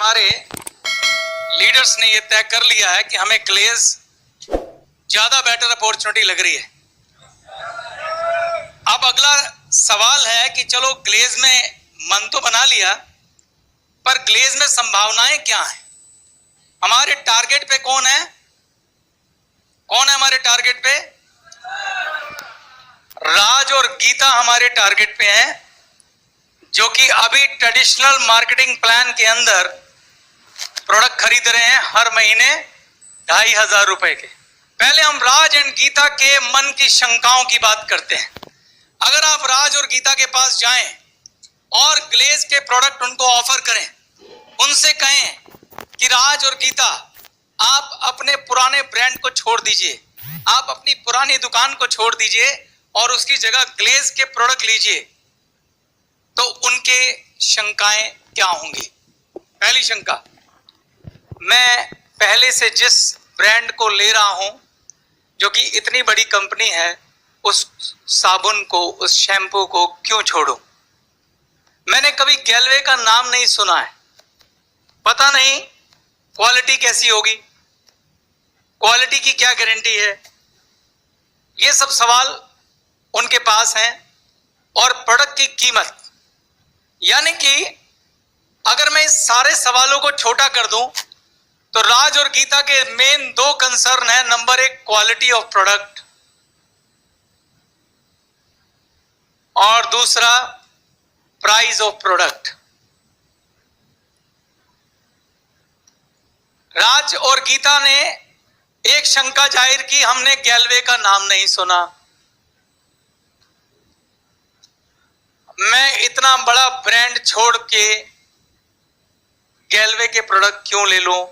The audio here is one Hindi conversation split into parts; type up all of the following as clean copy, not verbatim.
हमारे लीडर्स ने ये तय कर लिया है कि हमें ग्लेज ज्यादा बेटर अपॉर्चुनिटी लग रही है। अब अगला सवाल है कि चलो ग्लेज में मन तो बना लिया, पर ग्लेज में संभावनाएं क्या हैं? हमारे टारगेट पे कौन है? कौन है हमारे टारगेट पे? राज और गीता हमारे टारगेट पे हैं, जो कि अभी ट्रेडिशनल मार्केटिंग प्लान के अंदर प्रोडक्ट खरीद रहे हैं हर महीने 2500 रुपए के। पहले हम राज एंड गीता के मन की शंकाओं की बात करते हैं। अगर आप राज और गीता के पास जाएं और ग्लेज के प्रोडक्ट उनको ऑफर करें, उनसे कहें कि राज और गीता, आप अपने पुराने ब्रांड को छोड़ दीजिए, आप अपनी पुरानी दुकान को छोड़ दीजिए और उसकी जगह ग्लेज के प्रोडक्ट लीजिए, तो उनके शंकाएं क्या होंगी? पहली शंका, मैं पहले से जिस ब्रांड को ले रहा हूं, जो कि इतनी बड़ी कंपनी है, उस साबुन को, उस शैम्पू को क्यों छोड़ूं? मैंने कभी गैलवे का नाम नहीं सुना है, पता नहीं क्वालिटी कैसी होगी, क्वालिटी की क्या गारंटी है। ये सब सवाल उनके पास हैं। और प्रोडक्ट की कीमत, यानी कि अगर मैं इस सारे सवालों को छोटा कर दूं तो राज और गीता के मेन दो कंसर्न है। नंबर एक, क्वालिटी ऑफ प्रोडक्ट, और दूसरा प्राइस ऑफ प्रोडक्ट। राज और गीता ने एक शंका जाहिर की, हमने गैलवे का नाम नहीं सुना, मैं इतना बड़ा ब्रांड छोड़ के गैलवे के प्रोडक्ट क्यों ले लूं?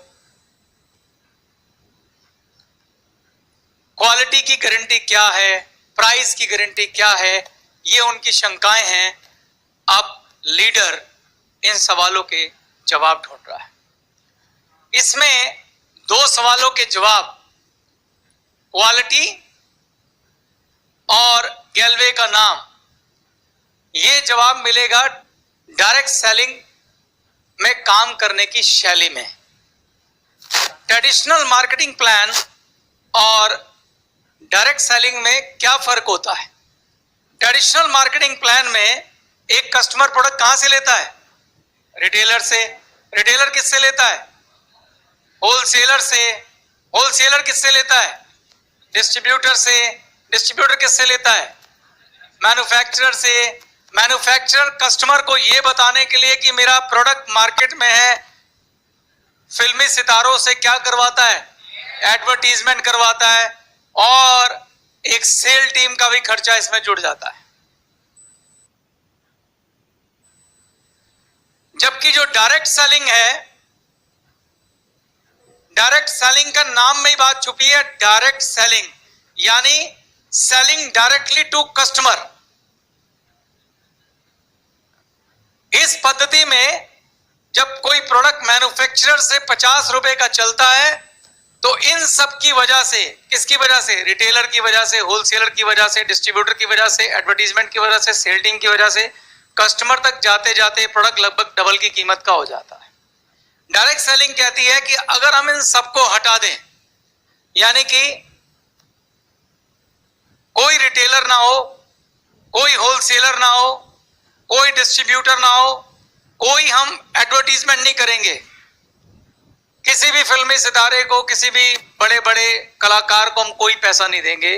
क्वालिटी की गारंटी क्या है, प्राइस की गारंटी क्या है, ये उनकी शंकाएं हैं। अब लीडर इन सवालों के जवाब ढूंढ रहा है। इसमें दो सवालों के जवाब, क्वालिटी और गैलवे का नाम, ये जवाब मिलेगा डायरेक्ट सेलिंग में काम करने की शैली में। ट्रेडिशनल मार्केटिंग प्लान और डायरेक्ट सेलिंग में क्या फर्क होता है? ट्रेडिशनल मार्केटिंग प्लान में एक कस्टमर प्रोडक्ट कहां से लेता है? रिटेलर से। रिटेलर किससे लेता है? होलसेलर से। होलसेलर किससे लेता है? डिस्ट्रीब्यूटर से। डिस्ट्रीब्यूटर किससे लेता है? मैन्युफैक्चरर से। मैन्युफैक्चरर कस्टमर को यह बताने के लिए कि मेरा प्रोडक्ट मार्केट में है, फिल्मी सितारों से क्या करवाता है? एडवर्टीजमेंट करवाता है, और एक सेल टीम का भी खर्चा इसमें जुड़ जाता है। जबकि जो डायरेक्ट सेलिंग है, डायरेक्ट सेलिंग का नाम में ही बात छुपी है। डायरेक्ट सेलिंग यानी सेलिंग डायरेक्टली टू कस्टमर। इस पद्धति में जब कोई प्रोडक्ट मैन्युफैक्चरर से 50 रुपए का चलता है, तो इन सब की वजह से, किसकी वजह से? रिटेलर की वजह से, होलसेलर की वजह से, डिस्ट्रीब्यूटर की वजह से, एडवर्टीजमेंट की वजह से, सेल टीम की वजह से, कस्टमर तक जाते जाते प्रोडक्ट लगभग डबल की कीमत का हो जाता है। डायरेक्ट सेलिंग कहती है कि अगर हम इन सबको हटा दें, यानी कि कोई रिटेलर ना हो, कोई होलसेलर ना हो, कोई डिस्ट्रीब्यूटर ना हो, कोई हम एडवर्टीजमेंट नहीं करेंगे, किसी भी फिल्मी सितारे को, किसी भी बड़े बड़े कलाकार को हम कोई पैसा नहीं देंगे,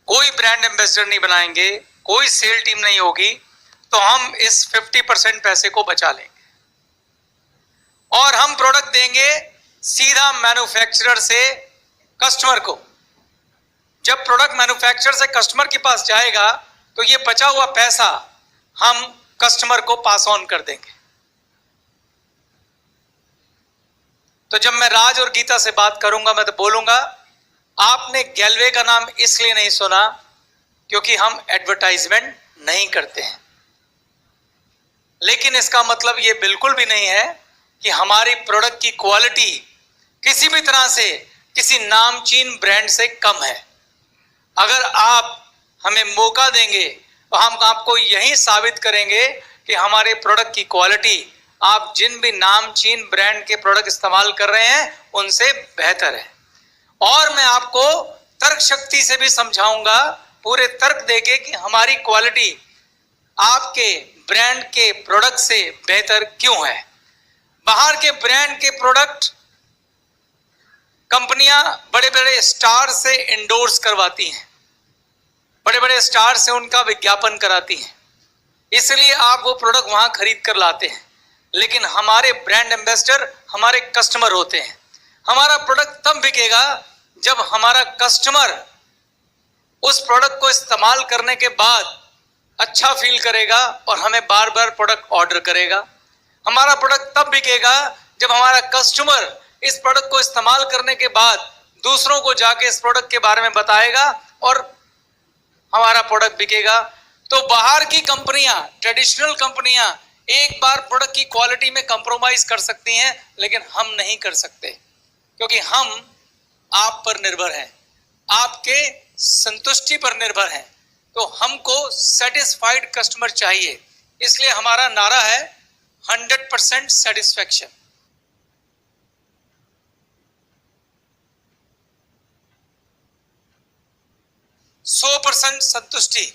कोई ब्रांड एम्बेसडर नहीं बनाएंगे, कोई सेल टीम नहीं होगी, तो हम इस 50% पैसे को बचा लेंगे और हम प्रोडक्ट देंगे सीधा मैन्युफैक्चरर से कस्टमर को। जब प्रोडक्ट मैन्युफैक्चरर से कस्टमर के पास जाएगा, तो ये बचा हुआ पैसा हम कस्टमर को पास ऑन कर देंगे। तो जब मैं राज और गीता से बात करूंगा, मैं तो बोलूंगा, आपने गैलवे का नाम इसलिए नहीं सुना क्योंकि हम एडवर्टाइजमेंट नहीं करते हैं। लेकिन इसका मतलब यह बिल्कुल भी नहीं है कि हमारी प्रोडक्ट की क्वालिटी किसी भी तरह से किसी नामचीन ब्रांड से कम है। अगर आप हमें मौका देंगे तो हम आपको यही साबित करेंगे कि हमारे प्रोडक्ट की क्वालिटी आप जिन भी नामचीन ब्रांड के प्रोडक्ट इस्तेमाल कर रहे हैं उनसे बेहतर है। और मैं आपको तर्क शक्ति से भी समझाऊंगा, पूरे तर्क देके कि हमारी क्वालिटी आपके ब्रांड के प्रोडक्ट से बेहतर क्यों है। बाहर के ब्रांड के प्रोडक्ट कंपनियां बड़े बड़े स्टार से इंडोर्स करवाती हैं, बड़े बड़े स्टार से उनका विज्ञापन कराती हैं, इसलिए आप वो प्रोडक्ट वहां खरीद कर लाते हैं। लेकिन हमारे ब्रांड एम्बेसडर हमारे कस्टमर होते हैं। हमारा प्रोडक्ट तब बिकेगा जब हमारा कस्टमर उस प्रोडक्ट को इस्तेमाल करने के बाद अच्छा फील करेगा और हमें बार बार प्रोडक्ट ऑर्डर करेगा। हमारा प्रोडक्ट तब बिकेगा जब हमारा कस्टमर इस प्रोडक्ट को इस्तेमाल करने के बाद दूसरों को जाके इस प्रोडक्ट के बारे में बताएगा और हमारा प्रोडक्ट बिकेगा। तो बाहर की कंपनियां, ट्रेडिशनल कंपनियां एक बार प्रोडक्ट की क्वालिटी में कंप्रोमाइज कर सकती हैं, लेकिन हम नहीं कर सकते, क्योंकि हम आप पर निर्भर हैं, आपके संतुष्टि पर निर्भर हैं। तो हमको सेटिस्फाइड कस्टमर चाहिए, इसलिए हमारा नारा है 100% सेटिस्फैक्शन। सौ % संतुष्टि।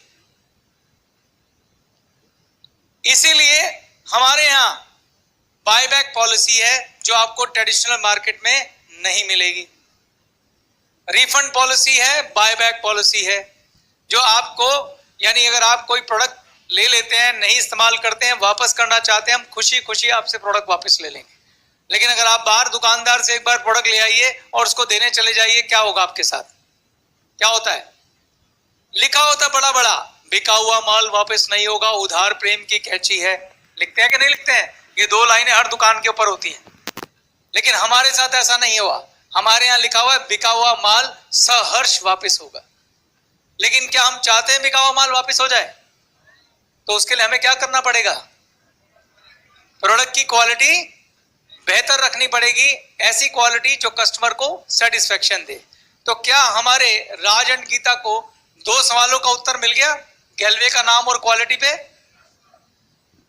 इसीलिए हमारे यहां बायबैक पॉलिसी है जो आपको ट्रेडिशनल मार्केट में नहीं मिलेगी। रिफंड पॉलिसी है, बायबैक पॉलिसी है, जो आपको, यानी अगर आप कोई प्रोडक्ट ले लेते हैं, नहीं इस्तेमाल करते हैं, वापस करना चाहते हैं, हम खुशी खुशी आपसे प्रोडक्ट वापस ले लेंगे। लेकिन अगर आप बाहर दुकानदार से एक बार प्रोडक्ट ले आइए और उसको देने चले जाइए, क्या होगा आपके साथ? क्या होता है? लिखा होता बड़ा बड़ा, बिका हुआ माल वापस नहीं होगा, उधार प्रेम की कैची है। लिखते हैं कि नहीं लिखते हैं? ये 2 लाइनें हर दुकान के ऊपर होती हैं। लेकिन हमारे साथ ऐसा नहीं हुआ। हमारे यहाँ लिखा हुआ है बिका हुआ माल सहर्ष वापस होगा। लेकिन क्या हम चाहते हैं बिका हुआ माल वापस हो जाए? तो उसके लिए हमें क्या करना पड़ेगा? प्रोडक्ट की क्वालिटी बेहतर रखनी पड़ेगी, ऐसी क्वालिटी जो कस्टमर को सेटिस्फेक्शन दे। तो क्या हमारे राज एंड गीता को 2 सवालों का उत्तर मिल गया, गैल्वे का नाम और क्वालिटी पे?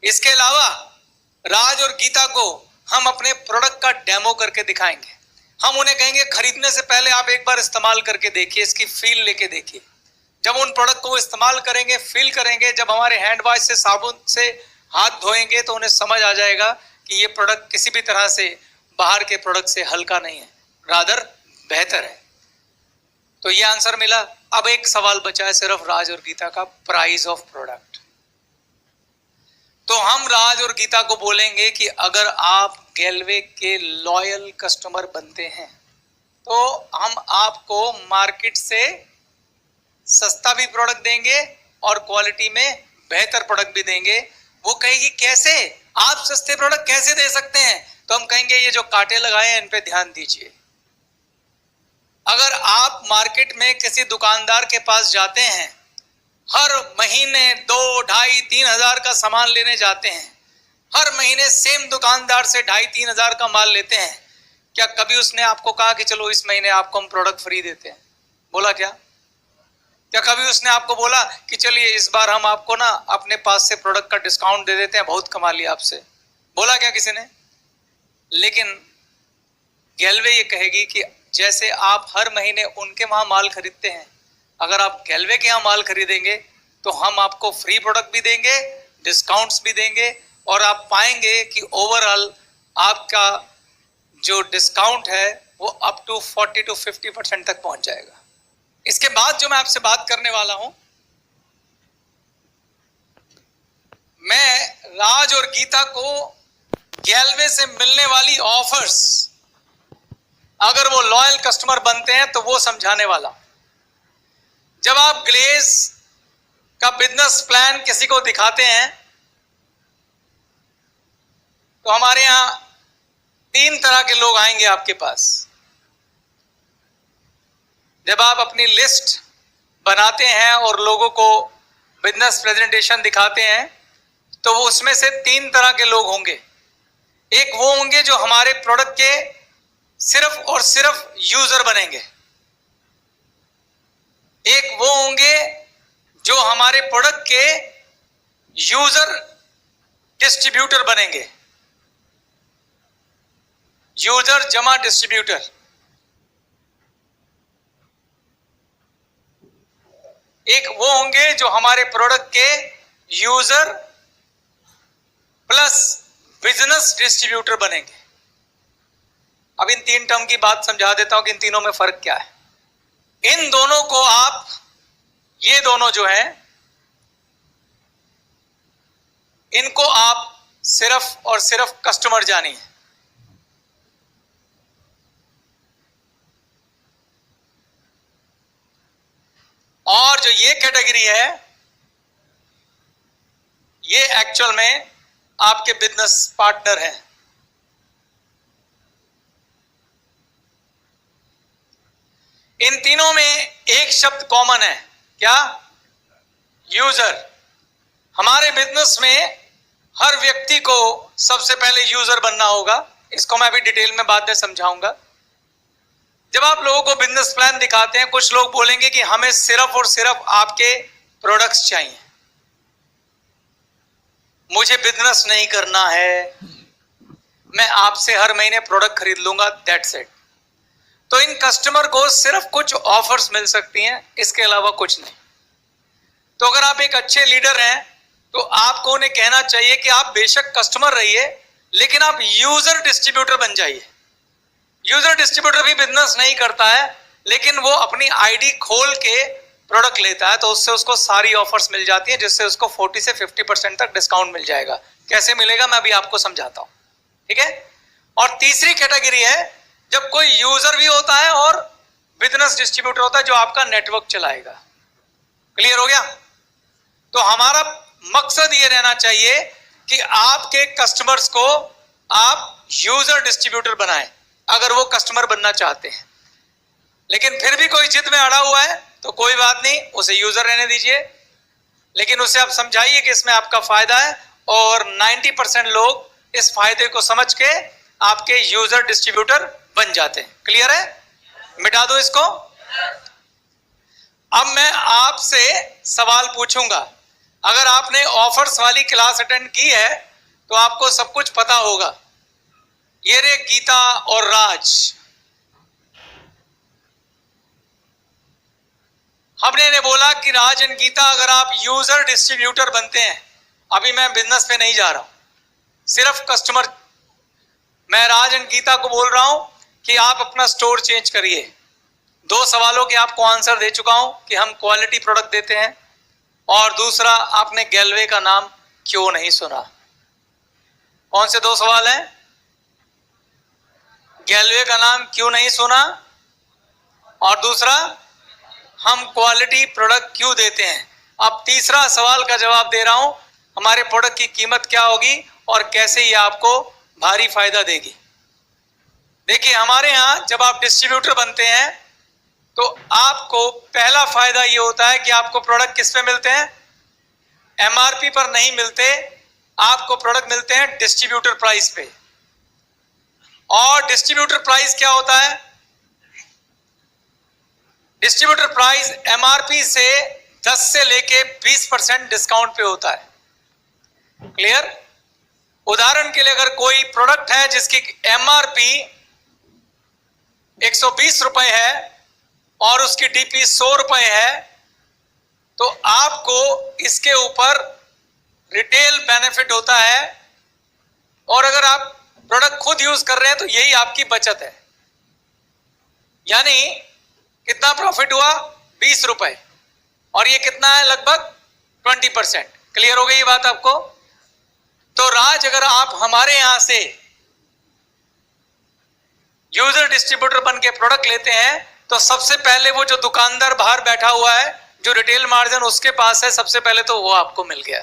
इसके अलावा राज और गीता को हम अपने प्रोडक्ट का डेमो करके दिखाएंगे। हम उन्हें कहेंगे खरीदने से पहले आप एक बार इस्तेमाल करके देखिए, इसकी फील लेके देखिए। जब उन प्रोडक्ट को इस्तेमाल करेंगे, फील करेंगे, जब हमारे हैंड वॉश से, साबुन से हाथ धोएंगे, तो उन्हें समझ आ जाएगा कि ये प्रोडक्ट किसी भी तरह से बाहर के प्रोडक्ट से हल्का नहीं है, रादर बेहतर है। तो ये आंसर मिला। अब एक सवाल बचा है सिर्फ राज और गीता का, प्राइस ऑफ प्रोडक्ट। तो हम राज और गीता को बोलेंगे कि अगर आप गैल्वे के लॉयल कस्टमर बनते हैं तो हम आपको मार्केट से सस्ता भी प्रोडक्ट देंगे और क्वालिटी में बेहतर प्रोडक्ट भी देंगे। वो कहेगी कैसे, आप सस्ते प्रोडक्ट कैसे दे सकते हैं? तो हम कहेंगे ये जो कांटे लगाए हैं इन पे ध्यान दीजिए। अगर आप मार्केट में किसी दुकानदार के पास जाते हैं, हर महीने 2, 2.5, 3 हजार का सामान लेने जाते हैं, हर महीने सेम दुकानदार से 2.5, 3 हजार का माल लेते हैं, क्या कभी उसने आपको कहा कि चलो इस महीने आपको हम प्रोडक्ट फ्री देते हैं? बोला क्या? क्या कभी उसने आपको बोला कि चलिए इस बार हम आपको ना अपने पास से प्रोडक्ट का डिस्काउंट दे देते हैं, बहुत कमा लिया आपसे? बोला क्या किसी ने? लेकिन गैल्वे ये कहेगी कि जैसे आप हर महीने उनके वहां माल खरीदते हैं, अगर आप गैल्वे के यहाँ माल खरीदेंगे तो हम आपको फ्री प्रोडक्ट भी देंगे, डिस्काउंट्स भी देंगे, और आप पाएंगे कि ओवरऑल आपका जो डिस्काउंट है वो अप टू 40 to 50% तक पहुंच जाएगा। इसके बाद जो मैं आपसे बात करने वाला हूं, मैं राज और गीता को गैल्वे से मिलने वाली ऑफर्स, अगर वो लॉयल कस्टमर बनते हैं तो वो समझाने वाला। जब आप ग्लेज का बिजनेस प्लान किसी को दिखाते हैं तो हमारे यहां 3 तरह के लोग आएंगे आपके पास। जब आप अपनी लिस्ट बनाते हैं और लोगों को बिजनेस प्रेजेंटेशन दिखाते हैं तो वो उसमें से 3 तरह के लोग होंगे। एक वो होंगे जो हमारे प्रोडक्ट के सिर्फ और सिर्फ यूजर बनेंगे, एक वो होंगे जो हमारे प्रोडक्ट के यूजर डिस्ट्रीब्यूटर बनेंगे, यूजर जमा डिस्ट्रीब्यूटर। एक वो होंगे जो हमारे प्रोडक्ट के यूजर प्लस बिजनेस डिस्ट्रीब्यूटर बनेंगे। अब इन तीन टर्म की बात समझा देता हूं कि इन तीनों में फर्क क्या है। इन दोनों को आप, ये दोनों जो हैं, इनको आप सिर्फ और सिर्फ कस्टमर जानिए। और जो ये कैटेगरी है, ये एक्चुअल में आपके बिजनेस पार्टनर हैं। इन तीनों में एक शब्द कॉमन है, क्या? यूजर। हमारे बिजनेस में हर व्यक्ति को सबसे पहले यूजर बनना होगा। इसको मैं अभी डिटेल में बाद में समझाऊंगा। जब आप लोगों को बिजनेस प्लान दिखाते हैं, कुछ लोग बोलेंगे कि हमें सिर्फ और सिर्फ आपके प्रोडक्ट्स चाहिए, मुझे बिजनेस नहीं करना है, मैं आपसे हर महीने प्रोडक्ट खरीद लूंगा, दैट्स इट। तो इन कस्टमर को सिर्फ कुछ ऑफर्स मिल सकती हैं, इसके अलावा कुछ नहीं। तो अगर आप एक अच्छे लीडर हैं तो आपको उन्हें कहना चाहिए कि आप बेशक कस्टमर रहिए, लेकिन आप यूजर डिस्ट्रीब्यूटर बन जाइए। यूजर डिस्ट्रीब्यूटर भी बिजनेस नहीं करता है, लेकिन वो अपनी आईडी खोल के प्रोडक्ट लेता है, तो उससे उसको सारी ऑफर्स मिल जाती हैं, जिससे उसको 40 से 50% तक डिस्काउंट मिल जाएगा। कैसे मिलेगा मैं अभी आपको समझाता हूं, ठीक है। और तीसरी कैटेगरी है जब कोई यूजर भी होता है और बिजनेस डिस्ट्रीब्यूटर होता है जो आपका नेटवर्क चलाएगा। क्लियर हो गया? तो हमारा मकसद ये रहना चाहिए कि आपके कस्टमर्स को आप यूजर डिस्ट्रीब्यूटर बनाएं, अगर वो कस्टमर बनना चाहते हैं। लेकिन फिर भी कोई जिद में अड़ा हुआ है तो कोई बात नहीं, उसे यूजर रहने दीजिए, लेकिन उसे आप समझाइए कि इसमें आपका फायदा है, और 90% लोग इस फायदे को समझ के आपके यूजर डिस्ट्रीब्यूटर बन जाते हैं। क्लियर है? मिटा दो इसको। अब मैं आपसे सवाल पूछूंगा। अगर आपने ऑफर्स वाली क्लास अटेंड की है तो आपको सब कुछ पता होगा। ये रे गीता और राज, हमने ने बोला कि राज एंड गीता, अगर आप यूजर डिस्ट्रीब्यूटर बनते हैं, अभी मैं बिजनेस पे नहीं जा रहा हूं, सिर्फ कस्टमर। मैं राज एंड गीता को बोल रहा हूं कि आप अपना स्टोर चेंज करिए। 2 सवालों के आपको आंसर दे चुका हूं कि हम क्वालिटी प्रोडक्ट देते हैं, और दूसरा, आपने गैलवे का नाम क्यों नहीं सुना? कौन से 2 सवाल हैं? गैलवे का नाम क्यों नहीं सुना, और दूसरा, हम क्वालिटी प्रोडक्ट क्यों देते हैं। अब तीसरा सवाल का जवाब दे रहा हूं, हमारे प्रोडक्ट की कीमत क्या होगी और कैसे ये आपको भारी फायदा देगी। देखिए, हमारे यहां जब आप डिस्ट्रीब्यूटर बनते हैं तो आपको पहला फायदा ये होता है कि आपको प्रोडक्ट किस पे मिलते हैं? एमआरपी पर नहीं मिलते, आपको प्रोडक्ट मिलते हैं डिस्ट्रीब्यूटर प्राइस पे। और डिस्ट्रीब्यूटर प्राइस क्या होता है? डिस्ट्रीब्यूटर प्राइस एमआरपी से 10 से लेके 20% डिस्काउंट पे होता है। क्लियर? उदाहरण के लिए, अगर कोई प्रोडक्ट है जिसकी एमआरपी 120 रुपए है और उसकी डीपी 100 रुपए है, तो आपको इसके ऊपर रिटेल बेनिफिट होता है। और अगर आप प्रोडक्ट खुद यूज कर रहे हैं तो यही आपकी बचत है। यानी कितना प्रॉफिट हुआ? 20 रुपए, और ये कितना है? लगभग 20%। क्लियर हो गई ये बात आपको? तो राज, अगर आप हमारे यहां से यूजर डिस्ट्रीब्यूटर बन के प्रोडक्ट लेते हैं तो सबसे पहले वो जो दुकानदार बाहर बैठा हुआ है, जो रिटेल मार्जिन उसके पास है, सबसे पहले तो वो आपको मिल गया,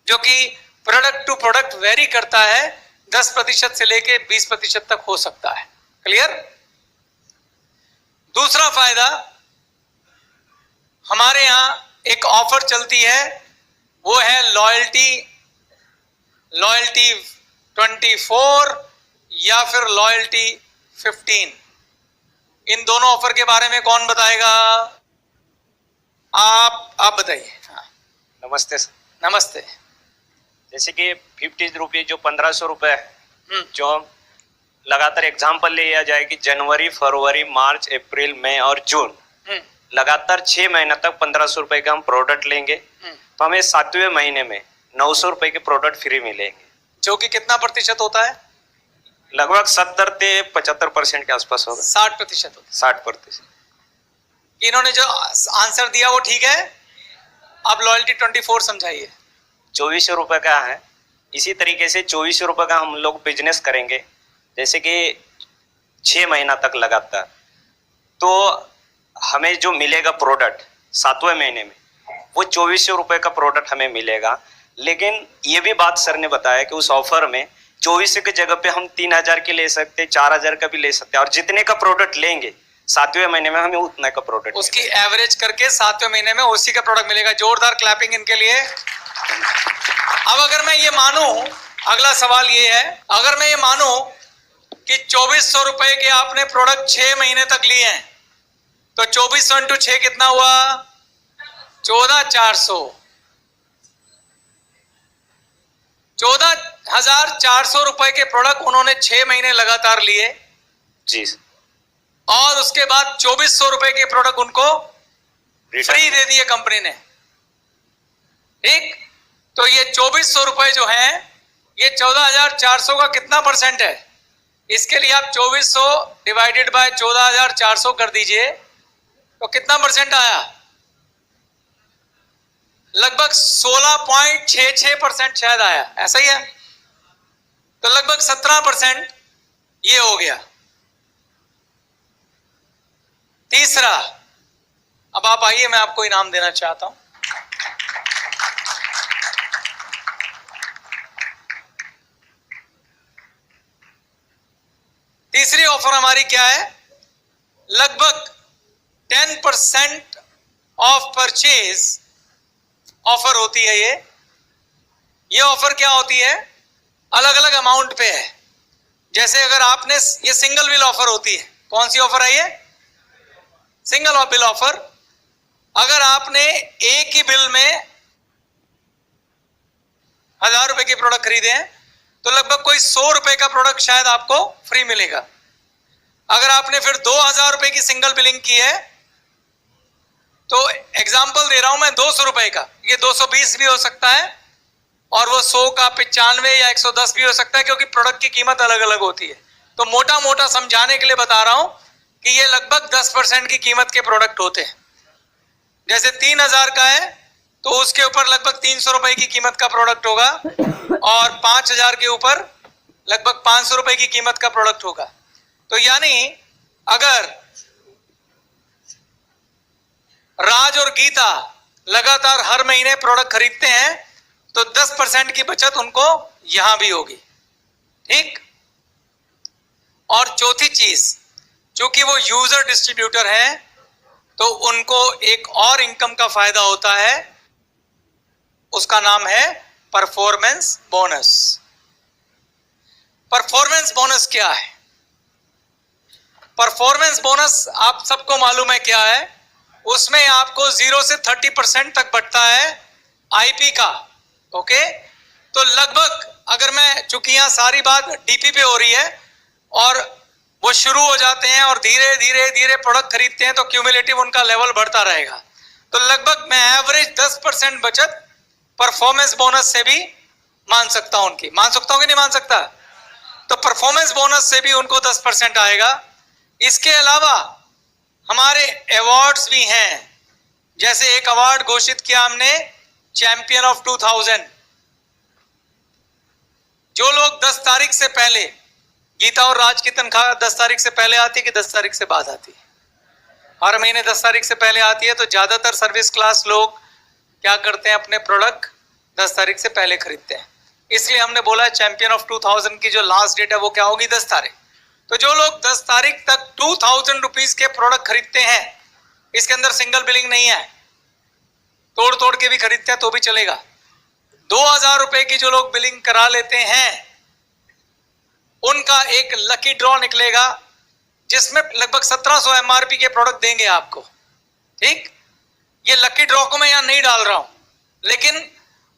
जो कि प्रोडक्ट टू प्रोडक्ट वेरी करता है, 10% से लेके 20% तक हो सकता है। क्लियर? दूसरा फायदा, हमारे यहां एक ऑफर चलती है, वो है लॉयल्टी 24 या फिर लॉयल्टी 15। इन दोनों ऑफर के बारे में कौन बताएगा? आप बताइए। हाँ। नमस्ते सर। नमस्ते। जैसे कि 50 रुपये जो 1500 रुपये जो लगातार एग्जाम्पल लिया जाए कि जनवरी, फरवरी, मार्च, अप्रैल, मई और जून, लगातार 6 महीने तक 1500 रुपए का हम प्रोडक्ट लेंगे तो हमें 7वें महीने में 900 रुपए के प्रोडक्ट फ्री मिलेंगे, जो कि कितना प्रतिशत होता है? लगभग 70 से 75% के आसपास होगा। 60% होता 60%। है। इन्होंने जो आंसर दिया वो ठीक है। अब लॉयल्टी 24 समझाइए। 2400 रुपए का है। इसी तरीके से 2400 रुपए का हम लोग बिजनेस करेंगे, जैसे कि 6 महीना तक लगातार, तो हमें जो मिलेगा प्रोडक्ट 7वें महीने में वो 2400 रुपए का प्रोडक्ट हमें मिलेगा। लेकिन ये भी बात सर ने बताया कि उस ऑफर में 2400 की जगह पे हम 3000 के ले सकते, 4000 का भी ले सकते हैं, और जितने का प्रोडक्ट लेंगे 7वें महीने में हमें उतने का प्रोडक्ट, उसकी एवरेज करके 7वें महीने में उसी का प्रोडक्ट मिलेगा। जोरदार क्लैपिंग इनके लिए। अब अगर मैं ये मानूं, अगला सवाल ये है, अगर मैं ये मानूं कि 2400 रुपए के आपने प्रोडक्ट 6 महीने तक लिए हैं, तो 2400 इंटू 6 कितना हुआ? 14400। 14400 रुपए के प्रोडक्ट उन्होंने 6 महीने लगातार लिए जी, और उसके बाद 2400 रुपए के प्रोडक्ट उनको फ्री दे दिए कंपनी ने। ठीक, तो ये 2400 रुपए जो है ये 14400 का कितना परसेंट है? इसके लिए आप 2400 डिवाइडेड बाय 14400 कर दीजिए, तो कितना परसेंट आया? लगभग 16.66% शायद आया, ऐसा ही है। तो लगभग 17% ये हो गया। तीसरा, अब आप आइए, मैं आपको इनाम देना चाहता हूं। तीसरी ऑफर हमारी क्या है? लगभग 10% ऑफ परचेज ऑफर होती है। ये ऑफर क्या होती है? अलग अलग अमाउंट पे है। जैसे अगर आपने, ये सिंगल बिल ऑफर होती है। कौन सी ऑफर है ये? Single bill offer. अगर आपने एक ही बिल में 1000 रुपए के प्रोडक्ट खरीदे हैं तो लगभग कोई 100 रुपए का प्रोडक्ट शायद आपको फ्री मिलेगा। अगर आपने फिर 2000 रुपए की सिंगल बिलिंग की है, तो एग्जाम्पल दे रहा हूं मैं 200 रुपए का, ये 220 भी हो सकता है और वो 100 का 95 या 110 भी हो सकता है, क्योंकि प्रोडक्ट की कीमत अलग अलग होती है। तो मोटा मोटा समझाने के लिए बता रहा हूं कि ये लगभग 10% की कीमत के प्रोडक्ट होते हैं। जैसे 3000 का है तो उसके ऊपर लगभग 300 रुपए की कीमत का प्रोडक्ट होगा, और 5000 के ऊपर लगभग 500 रुपए की कीमत का प्रोडक्ट होगा। तो यानी अगर राज और गीता लगातार हर महीने प्रोडक्ट खरीदते हैं तो 10% की बचत उनको यहां भी होगी। ठीक, और चौथी चीज, चूंकि वो यूजर डिस्ट्रीब्यूटर है तो उनको एक और इनकम का फायदा होता है, उसका नाम है परफॉर्मेंस बोनस। परफॉर्मेंस बोनस क्या है? परफॉर्मेंस बोनस आप सबको मालूम है क्या है। उसमें आपको 0 से 30% तक बढ़ता है आईपी का। ओके, तो लगभग, अगर मैं, चूंकि यहां सारी बात डीपी पे हो रही है और वो शुरू हो जाते हैं और धीरे धीरे धीरे प्रोडक्ट खरीदते हैं तो क्यूमुलेटिव उनका लेवल बढ़ता रहेगा। तो लगभग मैं एवरेज 10% बचत परफॉर्मेंस बोनस से भी मान सकता हूं उनकी। मान सकता हूं कि नहीं मान सकता? तो परफॉर्मेंस बोनस से भी उनको 10% आएगा। इसके अलावा हमारे अवार्ड्स भी हैं। जैसे एक अवार्ड घोषित किया हमने, चैंपियन ऑफ 2000। जो लोग 10 तारीख से पहले, गीता और राज की तनख्वाह 10 तारीख से पहले आती है कि 10 तारीख से बाद आती है? हर महीने 10 तारीख से पहले आती है। तो ज्यादातर सर्विस क्लास लोग क्या करते हैं, अपने प्रोडक्ट 10 तारीख से पहले खरीदते हैं। इसलिए हमने बोला चैंपियन ऑफ 2000 की जो लास्ट डेट है वो क्या होगी? 10 तारीख। तो जो लोग 10 तारीख तक 2000 रुपीज के प्रोडक्ट खरीदते हैं, इसके अंदर सिंगल बिलिंग नहीं है, तोड़ तोड़ के भी खरीदते हैं तो भी चलेगा। 2000 रुपए की जो लोग बिलिंग करा लेते हैं उनका एक लकी ड्रॉ निकलेगा जिसमें लगभग 1700 एमआरपी के प्रोडक्ट देंगे आपको। ठीक, ये लकी ड्रॉ को मैं यहां नहीं डाल रहा हूं, लेकिन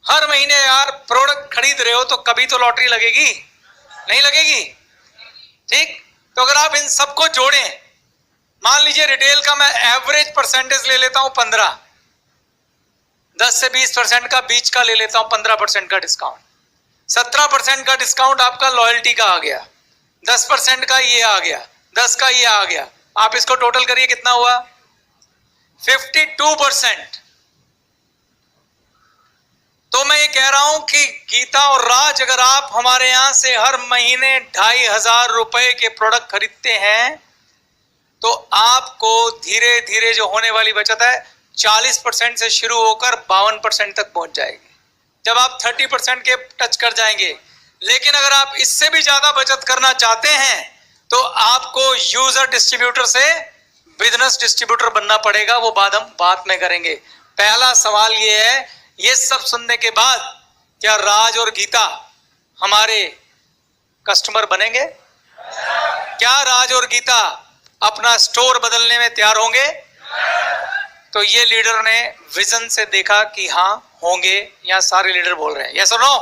हर महीने यार प्रोडक्ट खरीद रहे हो तो कभी तो लॉटरी लगेगी, नहीं लगेगी? ठीक, तो अगर आप इन सबको जोड़ें, मान लीजिए रिटेल का मैं एवरेज परसेंटेज ले लेता हूं 15, 10 से 20% का बीच का ले लेता हूं, 15% का डिस्काउंट, 17% का डिस्काउंट आपका लॉयल्टी का आ गया, 10% का ये आ गया, 10 का ये आ गया, आप इसको टोटल करिए कितना हुआ, 52%। तो मैं ये कह रहा हूं कि गीता और राज, अगर आप हमारे यहां से हर महीने 2500 रुपए के प्रोडक्ट खरीदते हैं तो आपको धीरे धीरे जो होने वाली बचत है 40% से शुरू होकर 52% तक पहुंच जाएगी, जब आप 30% के टच कर जाएंगे। लेकिन अगर आप इससे भी ज्यादा बचत करना चाहते हैं तो आपको यूजर डिस्ट्रीब्यूटर से बिजनेस डिस्ट्रीब्यूटर बनना पड़ेगा, वो बात हम बाद में करेंगे। पहला सवाल ये है, ये सब सुनने के बाद क्या राज और गीता हमारे कस्टमर बनेंगे? क्या राज और गीता अपना स्टोर बदलने में तैयार होंगे? तो ये लीडर ने विजन से देखा कि हाँ होंगे, यहां सारे लीडर बोल रहे हैं यस और नो।